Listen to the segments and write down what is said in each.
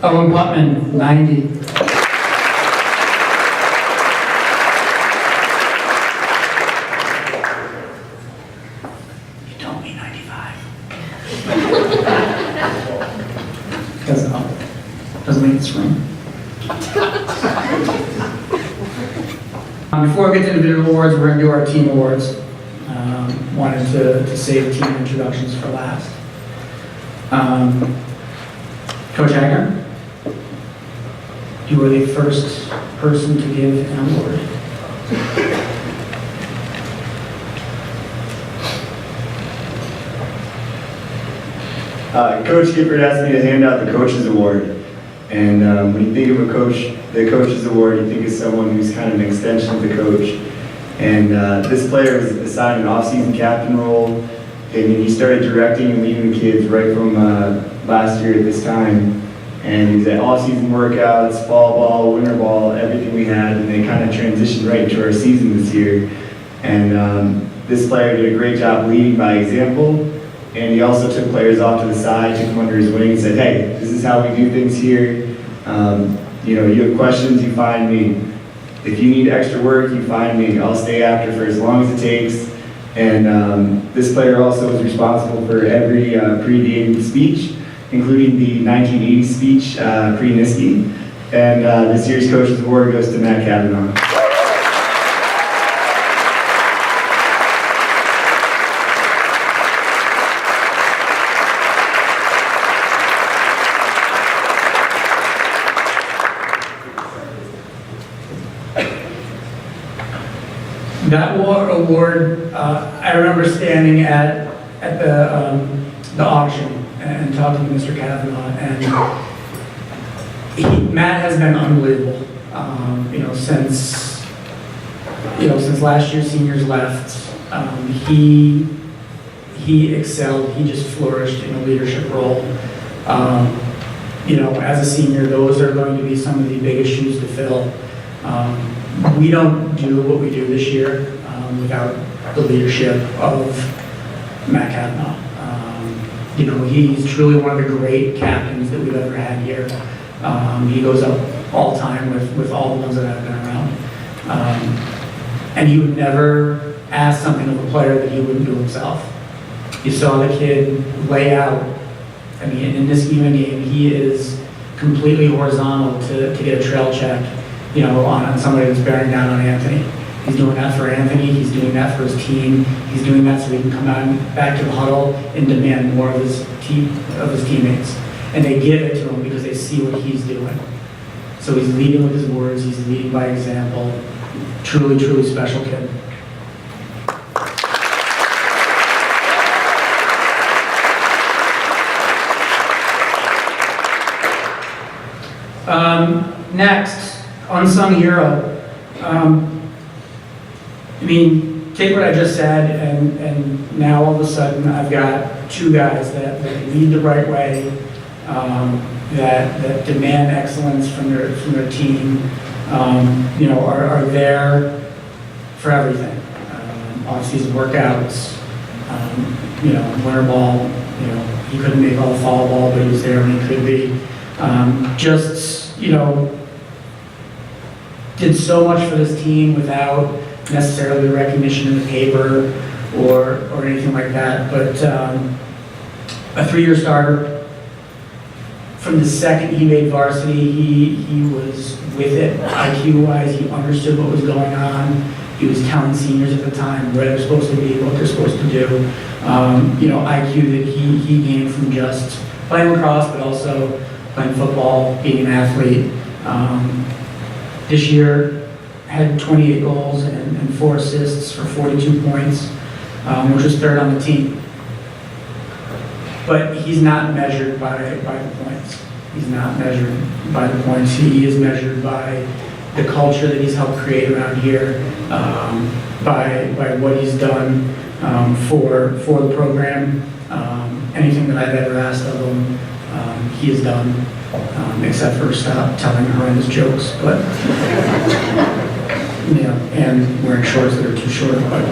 Owen Putman, 90. Doesn't make this room. Before we get to individual awards, we're going to do our team awards. Wanted to save team introductions for last. Coach Hagner, you were the first person to give an award. Coach Gifford asked me to hand out the Coach's Award. And when you think of a coach, the Coach's Award, you think of someone who's kind of an extension of the coach. And this player was assigned an off-season captain role, and he started directing and leading the kids right from last year at this time. And he was at all-season workouts, fall ball, winter ball, everything we had, and they kind of transitioned right into our season this year. And this player did a great job leading by example. And he also took players off to the side, took them under his wing, and said, "Hey, this is how we do things here. You have questions, you find me. If you need extra work, you find me. I'll stay after for as long as it takes." And this player also was responsible for every pre-game speech, including the 1980 speech pre-Niski. And this year's Coach's Award goes to Matt Kavanaugh. That award, I remember standing at the auction and talking to Mr. Kavanaugh, and Matt has been unbelievable. Since last year's seniors left, he excelled. He just flourished in a leadership role. As a senior, those are going to be some of the biggest shoes to fill. We don't do what we do this year without the leadership of Matt Kavanaugh. He's truly one of the great captains that we've ever had here. He goes up all the time with all the ones that have been around. And he would never ask something of a player that he wouldn't do himself. You saw the kid lay out. In this even game, he is completely horizontal to get a trail check, on somebody that's bearing down on Anthony. He's doing that for Anthony, he's doing that for his team, he's doing that so he can come out back to the huddle and demand more of his teammates. And they give it to him because they see what he's doing. So he's leading with his words, he's leading by example. Truly, truly special kid. Next, unsung hero. Take what I just said, and now all of a sudden I've got two guys that lead the right way, that demand excellence from their team, are there for everything. Off-season workouts, winter ball. He couldn't make all the fall ball, but he was there when he could be. Did so much for this team without necessarily the recognition in the paper or anything like that. But a 3-year starter. From the second he made varsity, he was with it. IQ-wise, he understood what was going on. He was telling seniors at the time where they're supposed to be, what they're supposed to do. IQ that he gained from just playing lacrosse, but also playing football, being an athlete. This year had 28 goals and 4 assists for 42 points, which was third on the team. But he's not measured by the points. He's not measured by the points. He is measured by the culture that he's helped create around here, by what he's done for the program. Anything that I've ever asked of him, he has done, except for stop telling horrendous jokes. But and wearing shorts that are too short. But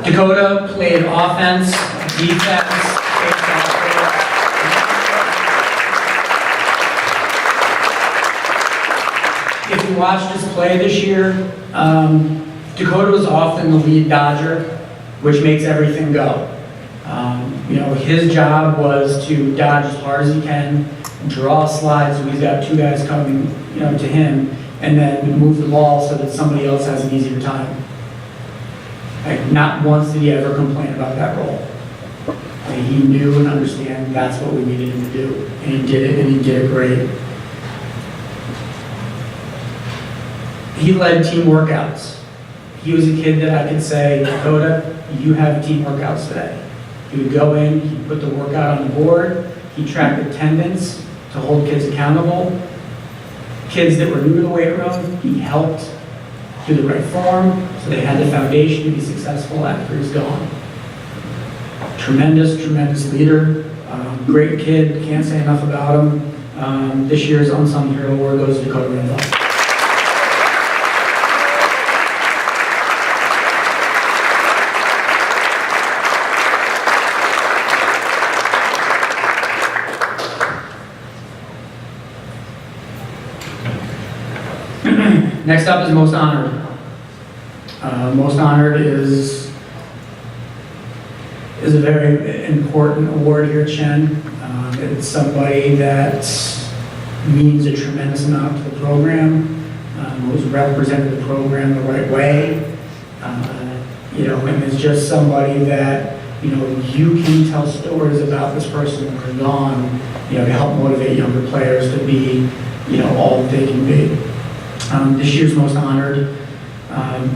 Dakota played offense, defense. you watched us play this year, Dakota was often the lead dodger, which makes everything go. His job was to dodge as hard as he can, draw slides so he's got two guys coming, to him, and then move the ball so that somebody else has an easier time. Not once did he ever complain about that role. He knew and understand that's what we needed him to do, and he did it, and he did it great. He led team workouts. He was a kid that I could say, Dakota, you have team workouts today. He would go in, he'd put the workout on the board, he tracked attendance to hold kids accountable. Kids that were new to the weight room, he helped do the right form, so they had the foundation to be successful after he's gone. Tremendous, tremendous leader. Great kid, can't say enough about him. This year's Unsung Hero Award goes to Dakota Randolph. Next up is Most Honored. Most Honored is a very important award here at Shen. It's somebody that means a tremendous amount to the program, who's represented the program the right way, and it's just somebody that, you can tell stories about this person when they're gone, to help motivate younger players to be, all that they can be. This year's Most Honored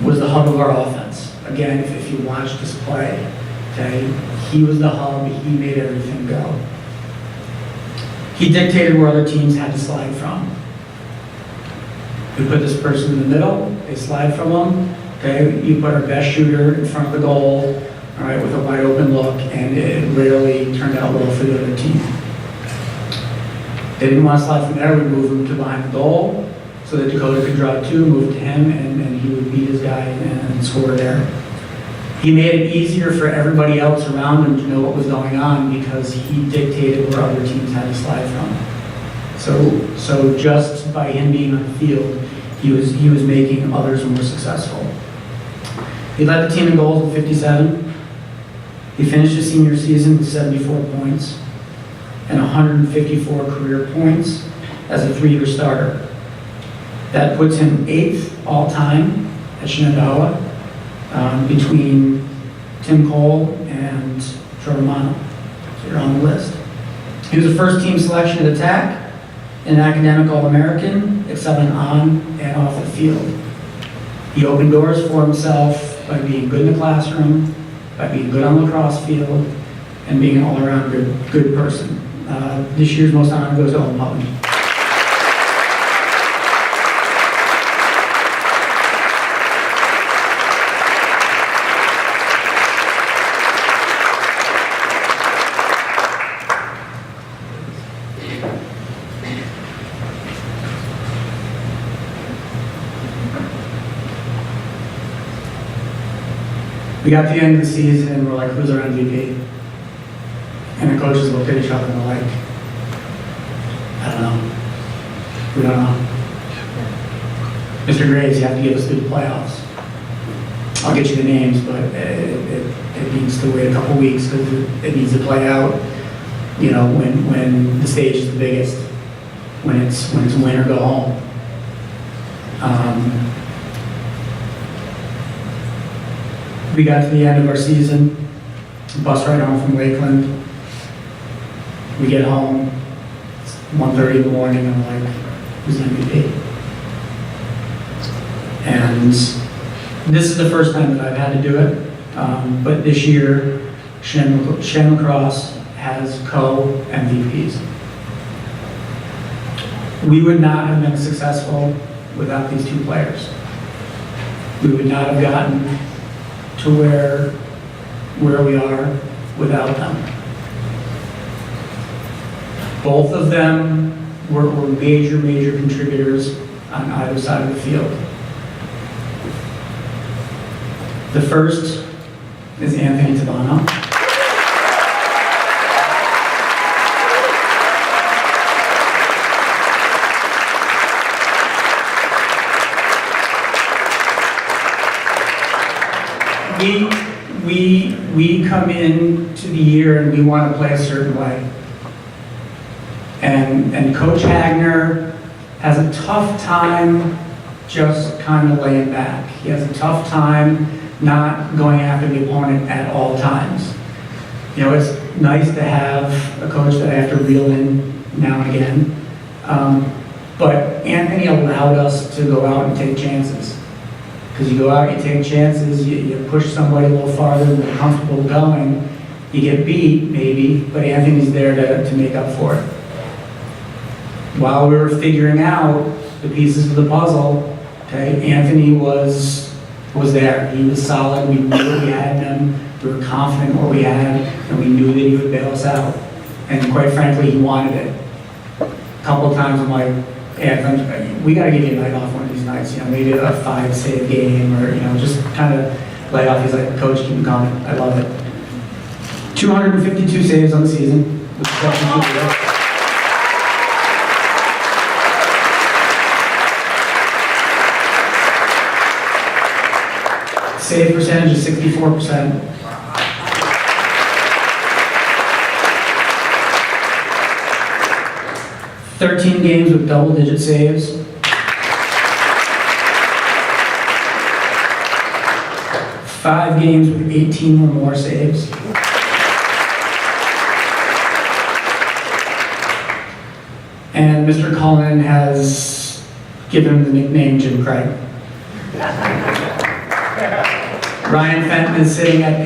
was the hub of our offense. Again, if you watched us play, okay, he was the hub, he made everything go. He dictated where other teams had to slide from. We put this person in the middle, they slide from him, okay, you put our best shooter in front of the goal, all right, with a wide open look, and it rarely turned out well for the other team. They didn't want to slide from there, we moved him to behind the goal, so that Dakota could draw two, move to him, and he would beat his guy and score there. He made it easier for everybody else around him to know what was going on because he dictated where other teams had to slide from. So just by him being on the field, he was making others more successful. He led the team in goals with 57. He finished his senior season with 74 points and 154 career points as a 3-year starter. That puts him 8th all-time at Shenandoah, between Tim Cole and Joe Romano. So you're on the list. He was a first-team selection at Attack, an academic All-American, excelling on and off the field. He opened doors for himself by being good in the classroom, by being good on the lacrosse field, and being an all-around good person. This year's Most Honored goes to Owen Putnam. We got to the end of the season and we're like, who's our MVP? And the coaches looked at each other and were like, I don't know. We don't know. Mr. Graves, you have to get us through the playoffs. I'll get you the names, but it needs to wait a couple weeks because it needs to play out, when the stage is the biggest, when it's win or go home. We got to the end of our season, bus ride home from Lakeland. We get home, it's 1:30 in the morning, and I'm like, who's MVP? And this is the first time that I've had to do it, but this year, Shen Lacrosse has co-MVPs. We would not have been successful without these two players. We would not have gotten to where we are without them. Both of them were major contributors on either side of the field. The first is Anthony Tabano. we come into the year and we want to play a certain way. And Coach Hagner has a tough time just kind of laying back. He has a tough time not going after the opponent at all times. You know, it's nice to have a coach that I have to reel in now and again. But Anthony allowed us to go out and take chances. Because you go out, you take chances, you push somebody a little farther than they're comfortable going, you get beat, maybe, but Anthony's there to make up for it. While we were figuring out the pieces of the puzzle, okay, Anthony was there. He was solid. We knew what we had in him. We were confident in what we had, and we knew that he would bail us out. And quite frankly, he wanted it. A couple of times I'm like, Anthony, we got to give you a night off one of these nights. You know, maybe a 5-save game, or just kind of lay off. He's like, Coach, keep him coming. I love it. 252 saves on the season. With the save percentage is 64%. "13 games with double-digit saves. 5 games with 18 or more saves. And Mr. Cullen has given him the nickname Jim Craig. Ryan Fenton is sitting at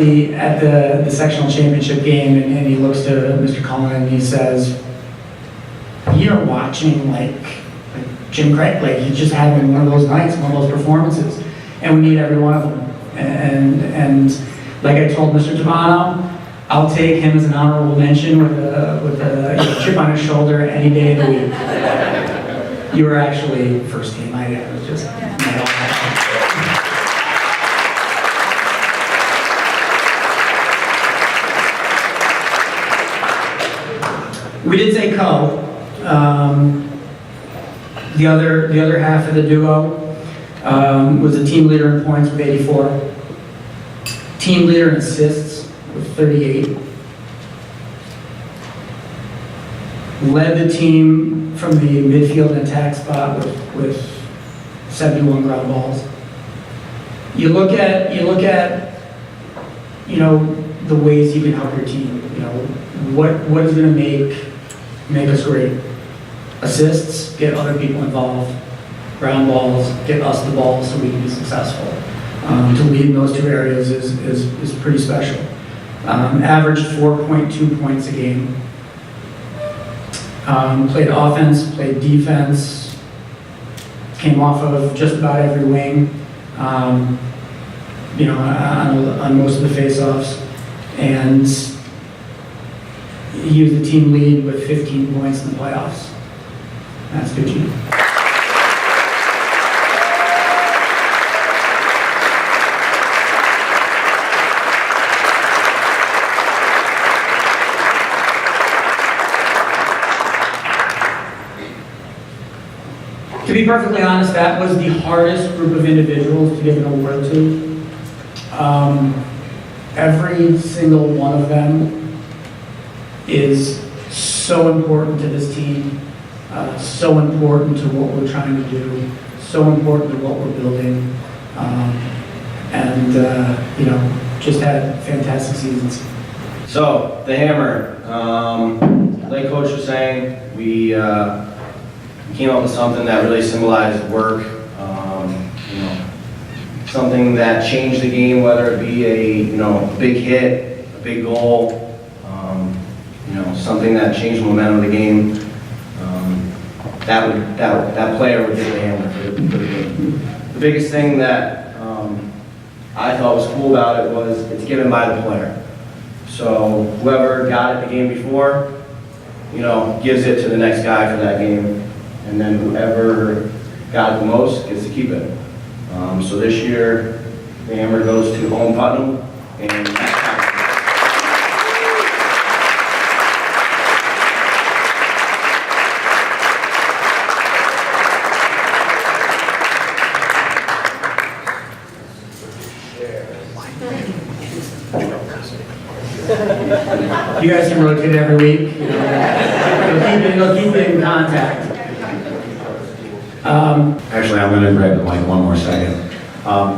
the sectional championship game, and he looks to Mr. Cullen and he says, "You're watching like Jim Craig, like he's just having one of those nights, one of those performances, and we need every one of them." And like I told Mr. Tabano, I'll take him as an honorable mention with a chip on his shoulder any day of the week. You were actually first team. I was just. We did say Co. The other half of the duo was the team leader in points with 84, team leader in assists with 38, led the team from the midfield and attack spot with 71 ground balls. You look at the ways you can help your team. What is going to make us great? Assists, get other people involved. Ground balls, get us the ball so we can be successful. To lead in those two areas is pretty special. Averaged 4.2 points a game. Played offense, played defense. Came off of just about every wing. On most of the face-offs. And he was the team lead with 15 points in the playoffs. That's good, Gene. To be perfectly honest, that was the hardest group of individuals to give an award to. Every single one of them is so important to this team, so important to what we're trying to do, so important to what we're building, and just had fantastic seasons. So, the Hammer, like Coach was saying, we came up with something that really symbolized work, something that changed the game, whether it be a big hit, a big goal, something that changed the momentum of the game. That player would get the Hammer for the game. The biggest thing that I thought was cool about it was it's given by the player. So whoever got it the game before, gives it to the next guy for that game, and then whoever got it the most gets to keep it. So this year, the Hammer goes to Owen Putnam, and You guys can rotate every week. You know, they'll keep you in contact. Actually, I'm going to grab the mic one more second.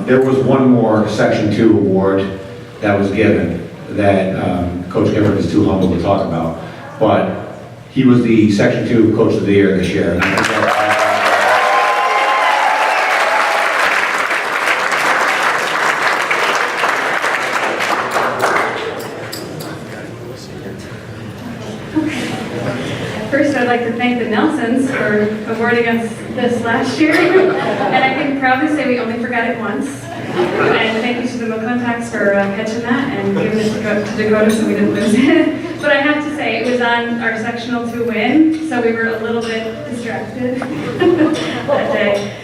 There was one more Section 2 award that was given that Coach Gifford is too humble to talk about, but he was the Section 2 Coach of the Year this year. And I think that, First, I'd like to thank the Nelsons for awarding us this last year. And I can proudly say we only forgot it once. And thank you to the McContacts for catching that and giving it to Dakota so we didn't lose it. But I have to say, it was on our sectional 2 win, so we were a little bit distracted that day.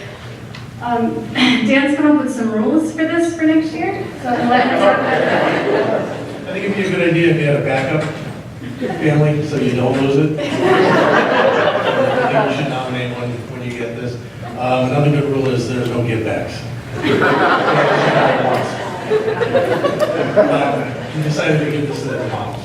Dan's come up with some rules for this for next year, so I'm letting him talk about that. I think it'd be a good idea if you had a backup family, so you don't lose it. I think you should nominate when you get this. Another good rule is there's no give-backs. We decided to give this to the moms.